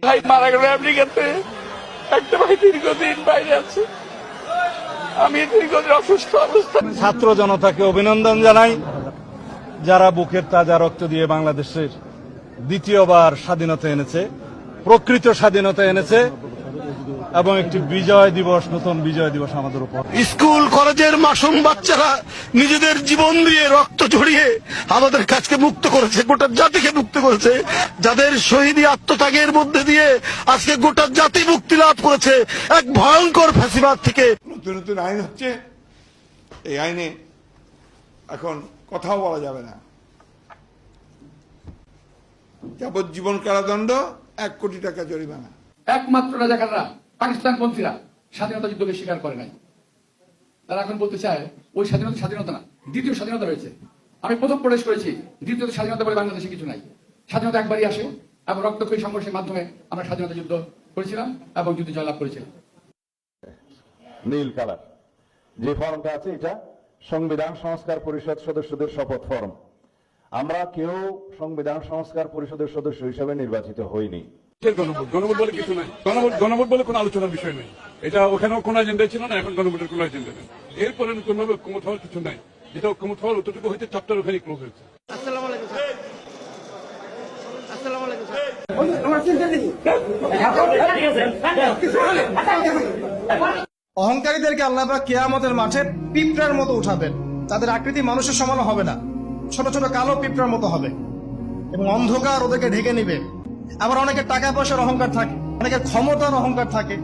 ভাই মারা গেল আমেরিকাতে, একটা ভাই দীর্ঘদিন বাইরে আছে, আমি দীর্ঘদিন অসুস্থ অবস্থা। ছাত্র জনতাকে অভিনন্দন জানাই, যারা বুকের তাজা রক্ত দিয়ে বাংলাদেশের দ্বিতীয়বার স্বাধীনতা এনেছে, প্রকৃত স্বাধীনতা এনেছে এবং একটি বিজয় দিবস, নতুন বিজয় দিবস আমাদের উপর। স্কুল কলেজের মাসুম বাচ্চারা নিজেদের জীবন দিয়ে রক্ত ঝরিয়ে আমাদের কাছকে মুক্ত করেছে, গোটা জাতিকে মুক্ত করেছে, যাদের শহীদী আত্মত্যাগের মধ্যে দিয়ে আজকে গোটা জাতি মুক্তি লাভ করেছে এক ভয়ঙ্কর ফ্যাসিবাদ থেকে। নতুন নতুন আইন হচ্ছে, এই আইনে এখন কথাও বলা যাবে না। যাবজ্জীবন কারাদণ্ড, 1 কোটি টাকা জরিমানা। একমাত্র রাজাকাররা, পাকিস্তানপন্থীরা স্বাধীনতা যুদ্ধকে স্বীকার করে নাই। তারা এখন বলতে চায় ওই স্বাধীনতা না, দ্বিতীয় স্বাধীনতা রয়েছে। আমি প্রথম প্রবেশ করেছি, দ্বিতীয় স্বাধীনতা বলে বাংলাদেশে কিছু নাই। স্বাধীনতা একবারই আসে এবং রক্তক্ষয়ী সংঘর্ষের মাধ্যমে আমরা স্বাধীনতা যুদ্ধ করেছিলাম এবং যুদ্ধে জয়লাভ করেছিলাম। নীল কালার যে ফর্মটা আছে, এটা সংবিধান সংস্কার পরিষদ সদস্যদের শপথ ফর্ম। আমরা কেউ সংবিধান সংস্কার পরিষদের সদস্য হিসেবে নির্বাচিত হইনি। গণভোট বলে কিছু নাই, গণভোট বলে কোনো আলোচনার বিষয় নেই। এটা ওখানেও কোনো এজেন্ডা ছিল না, এখন গণভোটের কোনো এজেন্ডা নেই। এরপরে নতুনভাবে ঐক্যমত হওয়ার কিছু নাই। যেটা ঐক্যমত হওয়ার অতটুকু হয়েছে, চ্যাপ্টার ওখানে ক্লোজ হয়েছে। অহংকারীদেরকে আল্লাহ পাক কিয়ামতের মাঠে পিঁপড়ার মতো উঠাবেন। তাদের আকৃতি মানুষের সমান হবে না, ছোট ছোট কালো পিঁপড়ার মতো হবে এবং অন্ধকার ওদেরকে ঢেকে নিবে। আবার অনেকের টাকা পয়সার অহংকার থাকে, অনেকের ক্ষমতার অহংকার থাকে।